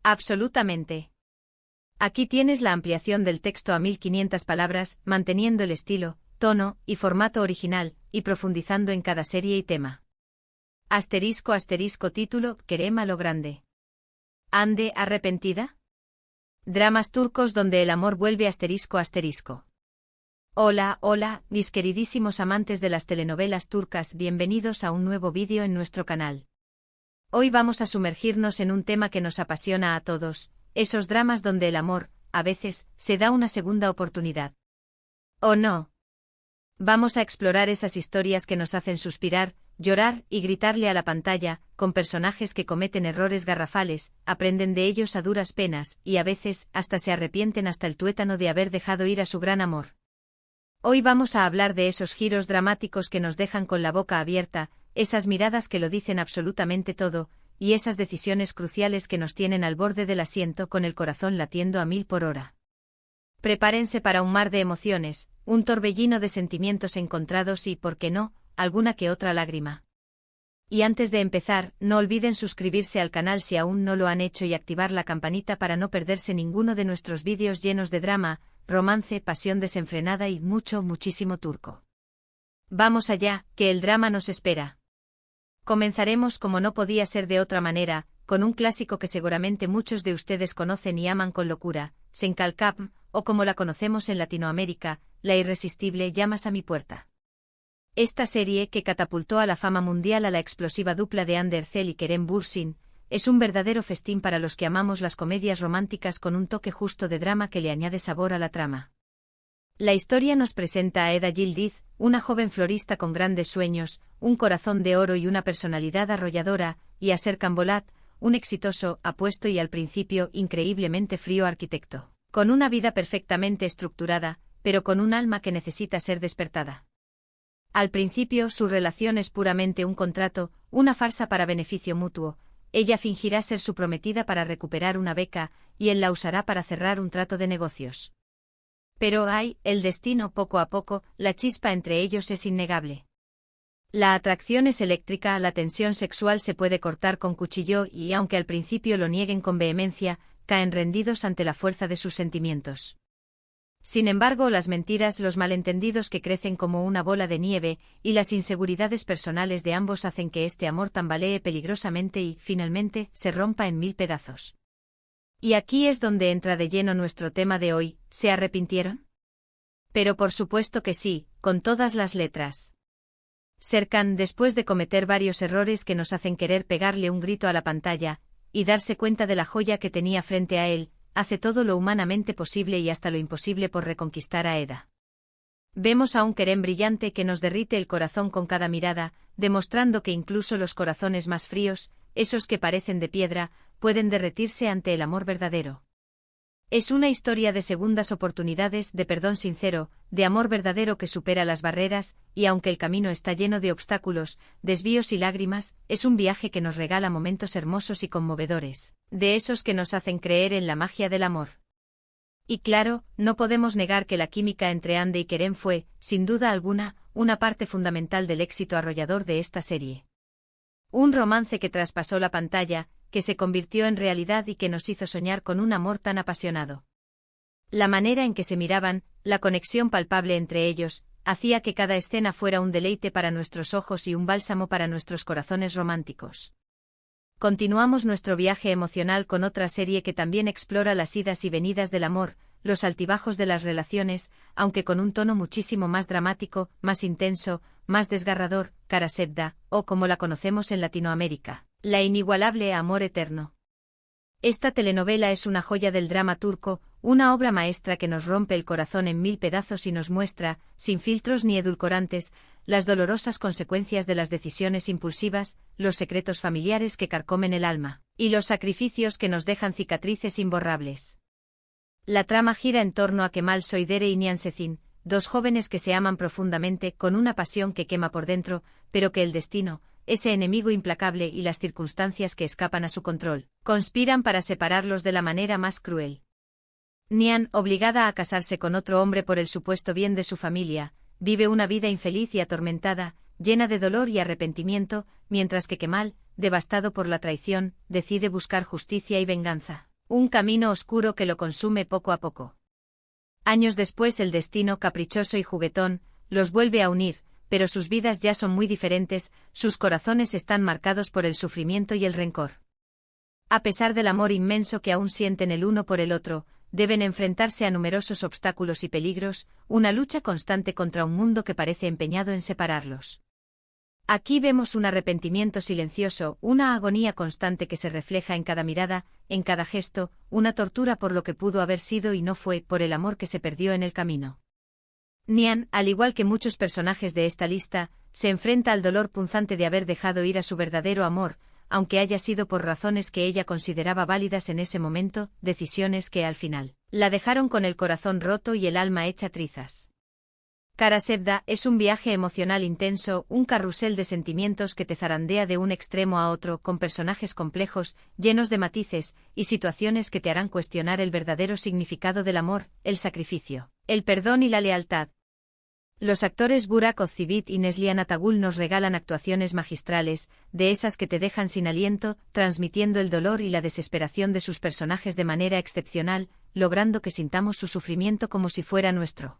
Absolutamente. Aquí tienes la ampliación del texto a 1500 palabras, manteniendo el estilo, tono y formato original, y profundizando en cada serie y tema. *** título, Kerem a lo grande. ¿Ande arrepentida? Dramas turcos donde el amor vuelve ***. Hola, hola, mis queridísimos amantes de las telenovelas turcas, bienvenidos a un nuevo vídeo en nuestro canal. Hoy vamos a sumergirnos en un tema que nos apasiona a todos, esos dramas donde el amor, a veces, se da una segunda oportunidad. ¿O no? Vamos a explorar esas historias que nos hacen suspirar, llorar y gritarle a la pantalla, con personajes que cometen errores garrafales, aprenden de ellos a duras penas, y a veces, hasta se arrepienten hasta el tuétano de haber dejado ir a su gran amor. Hoy vamos a hablar de esos giros dramáticos que nos dejan con la boca abierta, esas miradas que lo dicen absolutamente todo, y esas decisiones cruciales que nos tienen al borde del asiento con el corazón latiendo a 1000 por hora. Prepárense para un mar de emociones, un torbellino de sentimientos encontrados y, por qué no, alguna que otra lágrima. Y antes de empezar, no olviden suscribirse al canal si aún no lo han hecho y activar la campanita para no perderse ninguno de nuestros vídeos llenos de drama, romance, pasión desenfrenada y muchísimo turco. Vamos allá, que el drama nos espera. Comenzaremos como no podía ser de otra manera, con un clásico que seguramente muchos de ustedes conocen y aman con locura, Senkalkap, o como la conocemos en Latinoamérica, la irresistible Llamas a mi puerta. Esta serie, que catapultó a la fama mundial a la explosiva dupla de Hande Erçel y Kerem Bürsin, es un verdadero festín para los que amamos las comedias románticas con un toque justo de drama que le añade sabor a la trama. La historia nos presenta a Eda Yildiz, una joven florista con grandes sueños, un corazón de oro y una personalidad arrolladora, y a Serkan Bolat, un exitoso, apuesto y al principio increíblemente frío arquitecto, con una vida perfectamente estructurada, pero con un alma que necesita ser despertada. Al principio su relación es puramente un contrato, una farsa para beneficio mutuo. Ella fingirá ser su prometida para recuperar una beca, y él la usará para cerrar un trato de negocios. Pero el destino poco a poco, la chispa entre ellos es innegable. La atracción es eléctrica, la tensión sexual se puede cortar con cuchillo y, aunque al principio lo nieguen con vehemencia, caen rendidos ante la fuerza de sus sentimientos. Sin embargo, las mentiras, los malentendidos que crecen como una bola de nieve, y las inseguridades personales de ambos hacen que este amor tambalee peligrosamente y, finalmente, se rompa en 1000 pedazos. Y aquí es donde entra de lleno nuestro tema de hoy, ¿se arrepintieron? Pero por supuesto que sí, con todas las letras. Serkan, después de cometer varios errores que nos hacen querer pegarle un grito a la pantalla, y darse cuenta de la joya que tenía frente a él, hace todo lo humanamente posible y hasta lo imposible por reconquistar a Eda. Vemos a un Kerem brillante que nos derrite el corazón con cada mirada, demostrando que incluso los corazones más fríos, esos que parecen de piedra, pueden derretirse ante el amor verdadero. Es una historia de segundas oportunidades, de perdón sincero, de amor verdadero que supera las barreras, y aunque el camino está lleno de obstáculos, desvíos y lágrimas, es un viaje que nos regala momentos hermosos y conmovedores, de esos que nos hacen creer en la magia del amor. Y claro, no podemos negar que la química entre Hande y Kerem fue, sin duda alguna, una parte fundamental del éxito arrollador de esta serie. Un romance que traspasó la pantalla, que se convirtió en realidad y que nos hizo soñar con un amor tan apasionado. La manera en que se miraban, la conexión palpable entre ellos, hacía que cada escena fuera un deleite para nuestros ojos y un bálsamo para nuestros corazones románticos. Continuamos nuestro viaje emocional con otra serie que también explora las idas y venidas del amor, los altibajos de las relaciones, aunque con un tono muchísimo más dramático, más intenso, más desgarrador, Kara Sevda, o como la conocemos en Latinoamérica, la inigualable Amor Eterno. Esta telenovela es una joya del drama turco, una obra maestra que nos rompe el corazón en 1000 pedazos y nos muestra, sin filtros ni edulcorantes, las dolorosas consecuencias de las decisiones impulsivas, los secretos familiares que carcomen el alma, y los sacrificios que nos dejan cicatrices imborrables. La trama gira en torno a Kemal Soydere y Nihan Sezin, dos jóvenes que se aman profundamente con una pasión que quema por dentro, pero que el destino, ese enemigo implacable y las circunstancias que escapan a su control, conspiran para separarlos de la manera más cruel. Nihan, obligada a casarse con otro hombre por el supuesto bien de su familia, vive una vida infeliz y atormentada, llena de dolor y arrepentimiento, mientras que Kemal, devastado por la traición, decide buscar justicia y venganza. Un camino oscuro que lo consume poco a poco. Años después el destino caprichoso y juguetón los vuelve a unir, pero sus vidas ya son muy diferentes, sus corazones están marcados por el sufrimiento y el rencor. A pesar del amor inmenso que aún sienten el uno por el otro, deben enfrentarse a numerosos obstáculos y peligros, una lucha constante contra un mundo que parece empeñado en separarlos. Aquí vemos un arrepentimiento silencioso, una agonía constante que se refleja en cada mirada, en cada gesto, una tortura por lo que pudo haber sido y no fue, por el amor que se perdió en el camino. Nian, al igual que muchos personajes de esta lista, se enfrenta al dolor punzante de haber dejado ir a su verdadero amor, aunque haya sido por razones que ella consideraba válidas en ese momento, decisiones que al final la dejaron con el corazón roto y el alma hecha trizas. Karasebda es un viaje emocional intenso, un carrusel de sentimientos que te zarandea de un extremo a otro, con personajes complejos, llenos de matices, y situaciones que te harán cuestionar el verdadero significado del amor, el sacrificio, el perdón y la lealtad. Los actores Burak Özçivit y Neslihan Atagul nos regalan actuaciones magistrales, de esas que te dejan sin aliento, transmitiendo el dolor y la desesperación de sus personajes de manera excepcional, logrando que sintamos su sufrimiento como si fuera nuestro.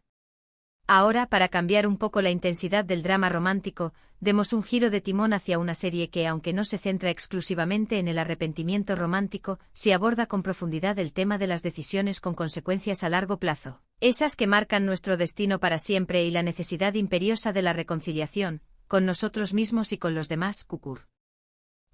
Ahora, para cambiar un poco la intensidad del drama romántico, demos un giro de timón hacia una serie que, aunque no se centra exclusivamente en el arrepentimiento romántico, sí aborda con profundidad el tema de las decisiones con consecuencias a largo plazo, esas que marcan nuestro destino para siempre y la necesidad imperiosa de la reconciliación, con nosotros mismos y con los demás. Kukur.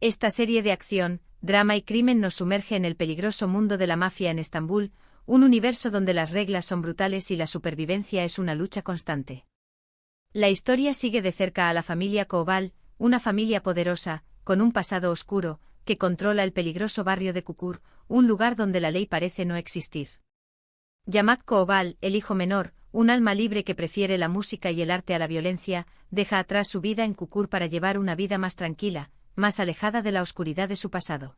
Esta serie de acción, drama y crimen nos sumerge en el peligroso mundo de la mafia en Estambul, un universo donde las reglas son brutales y la supervivencia es una lucha constante. La historia sigue de cerca a la familia Koval, una familia poderosa, con un pasado oscuro, que controla el peligroso barrio de Kukur, un lugar donde la ley parece no existir. Yamak Koval, el hijo menor, un alma libre que prefiere la música y el arte a la violencia, deja atrás su vida en Kukur para llevar una vida más tranquila, más alejada de la oscuridad de su pasado.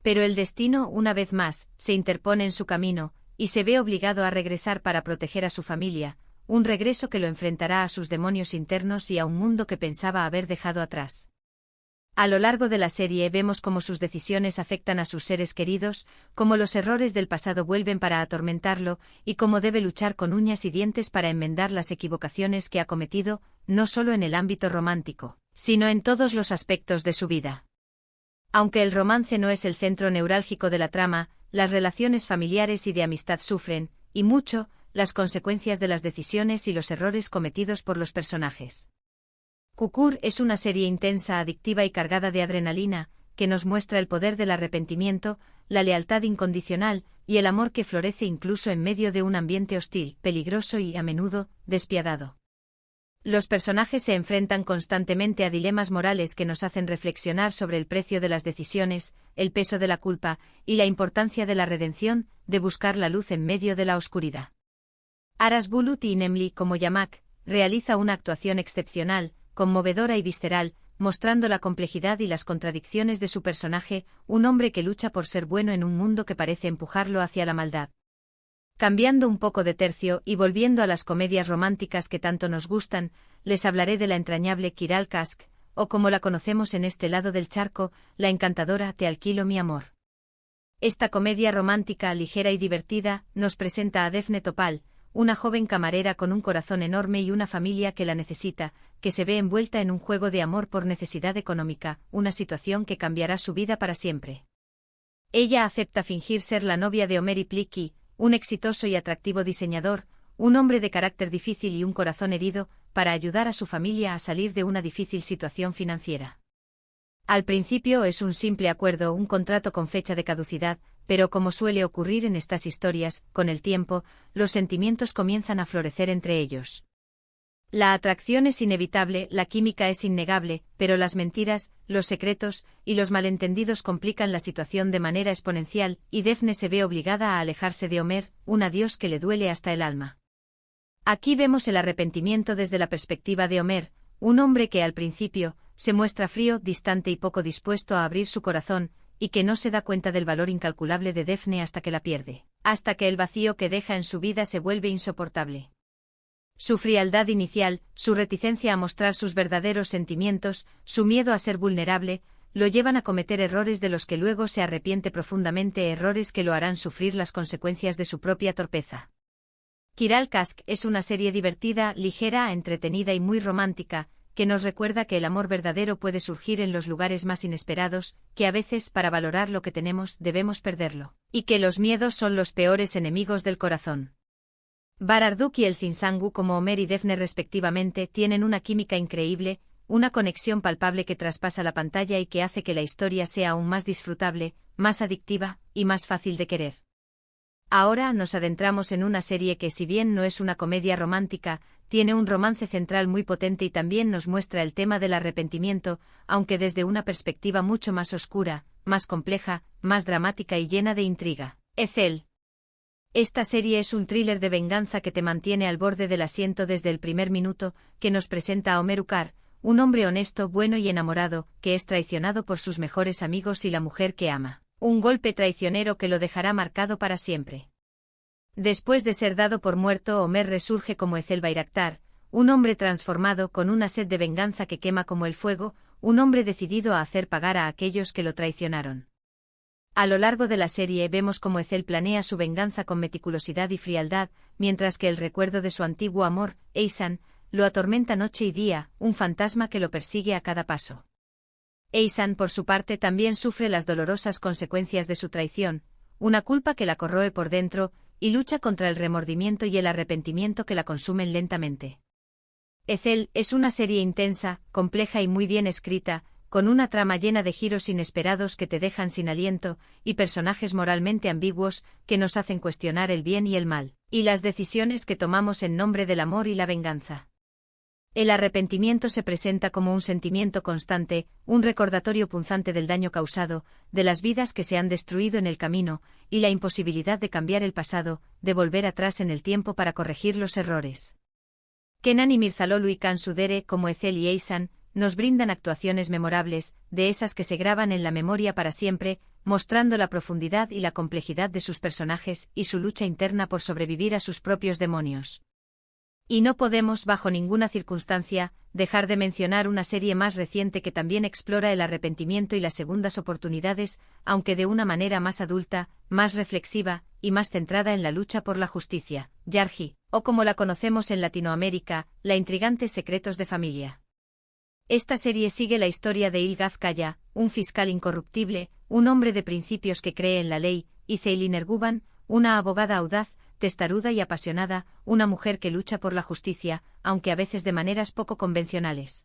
Pero el destino, una vez más, se interpone en su camino, y se ve obligado a regresar para proteger a su familia, un regreso que lo enfrentará a sus demonios internos y a un mundo que pensaba haber dejado atrás. A lo largo de la serie vemos cómo sus decisiones afectan a sus seres queridos, cómo los errores del pasado vuelven para atormentarlo, y cómo debe luchar con uñas y dientes para enmendar las equivocaciones que ha cometido, no solo en el ámbito romántico, sino en todos los aspectos de su vida. Aunque el romance no es el centro neurálgico de la trama, las relaciones familiares y de amistad sufren, y mucho, las consecuencias de las decisiones y los errores cometidos por los personajes. Kukur es una serie intensa, adictiva y cargada de adrenalina, que nos muestra el poder del arrepentimiento, la lealtad incondicional, y el amor que florece incluso en medio de un ambiente hostil, peligroso y, a menudo, despiadado. Los personajes se enfrentan constantemente a dilemas morales que nos hacen reflexionar sobre el precio de las decisiones, el peso de la culpa, y la importancia de la redención, de buscar la luz en medio de la oscuridad. Aras Bulut y Nemli como Yamak, realiza una actuación excepcional, conmovedora y visceral, mostrando la complejidad y las contradicciones de su personaje, un hombre que lucha por ser bueno en un mundo que parece empujarlo hacia la maldad. Cambiando un poco de tercio y volviendo a las comedias románticas que tanto nos gustan, les hablaré de la entrañable Kiral Kask, o como la conocemos en este lado del charco, la encantadora Te alquilo mi amor. Esta comedia romántica, ligera y divertida, nos presenta a Defne Topal, una joven camarera con un corazón enorme y una familia que la necesita, que se ve envuelta en un juego de amor por necesidad económica, una situación que cambiará su vida para siempre. Ella acepta fingir ser la novia de Omer Ipliki, un exitoso y atractivo diseñador, un hombre de carácter difícil y un corazón herido, para ayudar a su familia a salir de una difícil situación financiera. Al principio es un simple acuerdo, un contrato con fecha de caducidad, pero como suele ocurrir en estas historias, con el tiempo, los sentimientos comienzan a florecer entre ellos. La atracción es inevitable, la química es innegable, pero las mentiras, los secretos y los malentendidos complican la situación de manera exponencial, y Defne se ve obligada a alejarse de Omer, un adiós que le duele hasta el alma. Aquí vemos el arrepentimiento desde la perspectiva de Omer, un hombre que al principio se muestra frío, distante y poco dispuesto a abrir su corazón, y que no se da cuenta del valor incalculable de Defne hasta que la pierde, hasta que el vacío que deja en su vida se vuelve insoportable. Su frialdad inicial, su reticencia a mostrar sus verdaderos sentimientos, su miedo a ser vulnerable, lo llevan a cometer errores de los que luego se arrepiente profundamente, errores que lo harán sufrir las consecuencias de su propia torpeza. Kiral Kask es una serie divertida, ligera, entretenida y muy romántica, que nos recuerda que el amor verdadero puede surgir en los lugares más inesperados, que a veces, para valorar lo que tenemos, debemos perderlo, y que los miedos son los peores enemigos del corazón. Bararduk y el Zinsangu, como Homer y Defne respectivamente, tienen una química increíble, una conexión palpable que traspasa la pantalla y que hace que la historia sea aún más disfrutable, más adictiva y más fácil de querer. Ahora nos adentramos en una serie que, si bien no es una comedia romántica, tiene un romance central muy potente y también nos muestra el tema del arrepentimiento, aunque desde una perspectiva mucho más oscura, más compleja, más dramática y llena de intriga. Ethel. Esta serie es un thriller de venganza que te mantiene al borde del asiento desde el primer minuto, que nos presenta a Homer Ucar, un hombre honesto, bueno y enamorado, que es traicionado por sus mejores amigos y la mujer que ama. Un golpe traicionero que lo dejará marcado para siempre. Después de ser dado por muerto, Homer resurge como Ethel Bayraktar, un hombre transformado con una sed de venganza que quema como el fuego, un hombre decidido a hacer pagar a aquellos que lo traicionaron. A lo largo de la serie vemos cómo Ethel planea su venganza con meticulosidad y frialdad, mientras que el recuerdo de su antiguo amor, Eisan, lo atormenta noche y día, un fantasma que lo persigue a cada paso. Eisan, por su parte, también sufre las dolorosas consecuencias de su traición, una culpa que la corroe por dentro, y lucha contra el remordimiento y el arrepentimiento que la consumen lentamente. Ethel es una serie intensa, compleja y muy bien escrita, con una trama llena de giros inesperados que te dejan sin aliento, y personajes moralmente ambiguos que nos hacen cuestionar el bien y el mal, y las decisiones que tomamos en nombre del amor y la venganza. El arrepentimiento se presenta como un sentimiento constante, un recordatorio punzante del daño causado, de las vidas que se han destruido en el camino, y la imposibilidad de cambiar el pasado, de volver atrás en el tiempo para corregir los errores. Kenan y Mirzalolu y Khan Sudere, como Ethel y Eisan, nos brindan actuaciones memorables, de esas que se graban en la memoria para siempre, mostrando la profundidad y la complejidad de sus personajes y su lucha interna por sobrevivir a sus propios demonios. Y no podemos, bajo ninguna circunstancia, dejar de mencionar una serie más reciente que también explora el arrepentimiento y las segundas oportunidades, aunque de una manera más adulta, más reflexiva y más centrada en la lucha por la justicia, Yarji, o como la conocemos en Latinoamérica, la intrigante Secretos de Familia. Esta serie sigue la historia de Ilgaz Kaya, un fiscal incorruptible, un hombre de principios que cree en la ley, y Ceylin Erguvan, una abogada audaz, testaruda y apasionada, una mujer que lucha por la justicia, aunque a veces de maneras poco convencionales.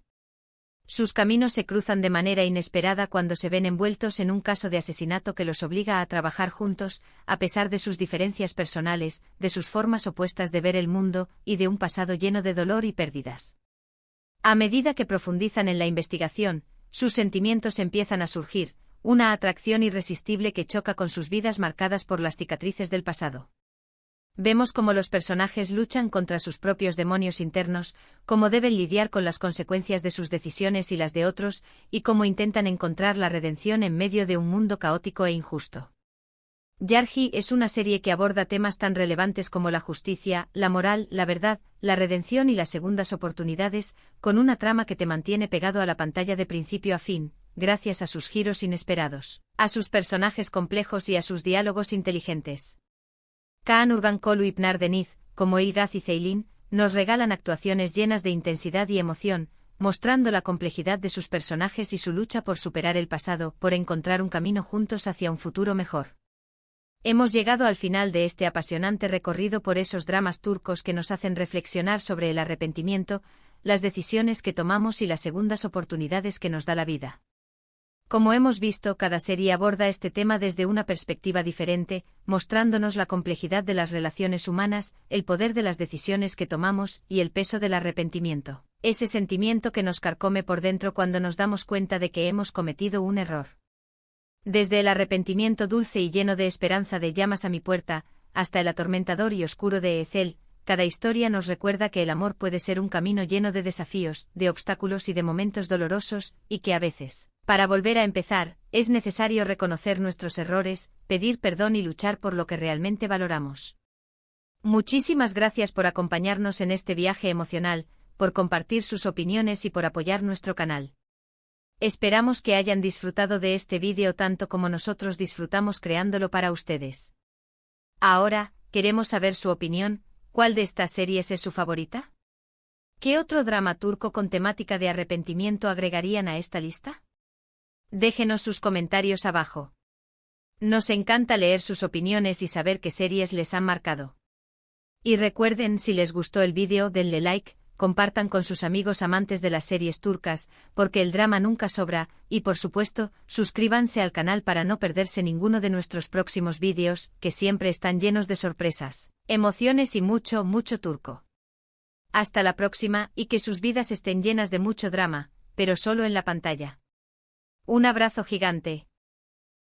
Sus caminos se cruzan de manera inesperada cuando se ven envueltos en un caso de asesinato que los obliga a trabajar juntos, a pesar de sus diferencias personales, de sus formas opuestas de ver el mundo, y de un pasado lleno de dolor y pérdidas. A medida que profundizan en la investigación, sus sentimientos empiezan a surgir, una atracción irresistible que choca con sus vidas marcadas por las cicatrices del pasado. Vemos cómo los personajes luchan contra sus propios demonios internos, cómo deben lidiar con las consecuencias de sus decisiones y las de otros, y cómo intentan encontrar la redención en medio de un mundo caótico e injusto. Yarji es una serie que aborda temas tan relevantes como la justicia, la moral, la verdad, la redención y las segundas oportunidades, con una trama que te mantiene pegado a la pantalla de principio a fin, gracias a sus giros inesperados, a sus personajes complejos y a sus diálogos inteligentes. Kaan Urgankolu y Pnar Deniz, como Ilgaz y Ceylin, nos regalan actuaciones llenas de intensidad y emoción, mostrando la complejidad de sus personajes y su lucha por superar el pasado, por encontrar un camino juntos hacia un futuro mejor. Hemos llegado al final de este apasionante recorrido por esos dramas turcos que nos hacen reflexionar sobre el arrepentimiento, las decisiones que tomamos y las segundas oportunidades que nos da la vida. Como hemos visto, cada serie aborda este tema desde una perspectiva diferente, mostrándonos la complejidad de las relaciones humanas, el poder de las decisiones que tomamos y el peso del arrepentimiento, ese sentimiento que nos carcome por dentro cuando nos damos cuenta de que hemos cometido un error. Desde el arrepentimiento dulce y lleno de esperanza de Llamas a mi puerta, hasta el atormentador y oscuro de Ethel, cada historia nos recuerda que el amor puede ser un camino lleno de desafíos, de obstáculos y de momentos dolorosos, y que a veces, para volver a empezar, es necesario reconocer nuestros errores, pedir perdón y luchar por lo que realmente valoramos. Muchísimas gracias por acompañarnos en este viaje emocional, por compartir sus opiniones y por apoyar nuestro canal. Esperamos que hayan disfrutado de este vídeo tanto como nosotros disfrutamos creándolo para ustedes. Ahora, queremos saber su opinión. ¿Cuál de estas series es su favorita? ¿Qué otro drama turco con temática de arrepentimiento agregarían a esta lista? Déjenos sus comentarios abajo. Nos encanta leer sus opiniones y saber qué series les han marcado. Y recuerden, si les gustó el vídeo, denle like, compartan con sus amigos amantes de las series turcas, porque el drama nunca sobra, y por supuesto, suscríbanse al canal para no perderse ninguno de nuestros próximos vídeos, que siempre están llenos de sorpresas, emociones y mucho, mucho turco. Hasta la próxima, y que sus vidas estén llenas de mucho drama, pero solo en la pantalla. Un abrazo gigante.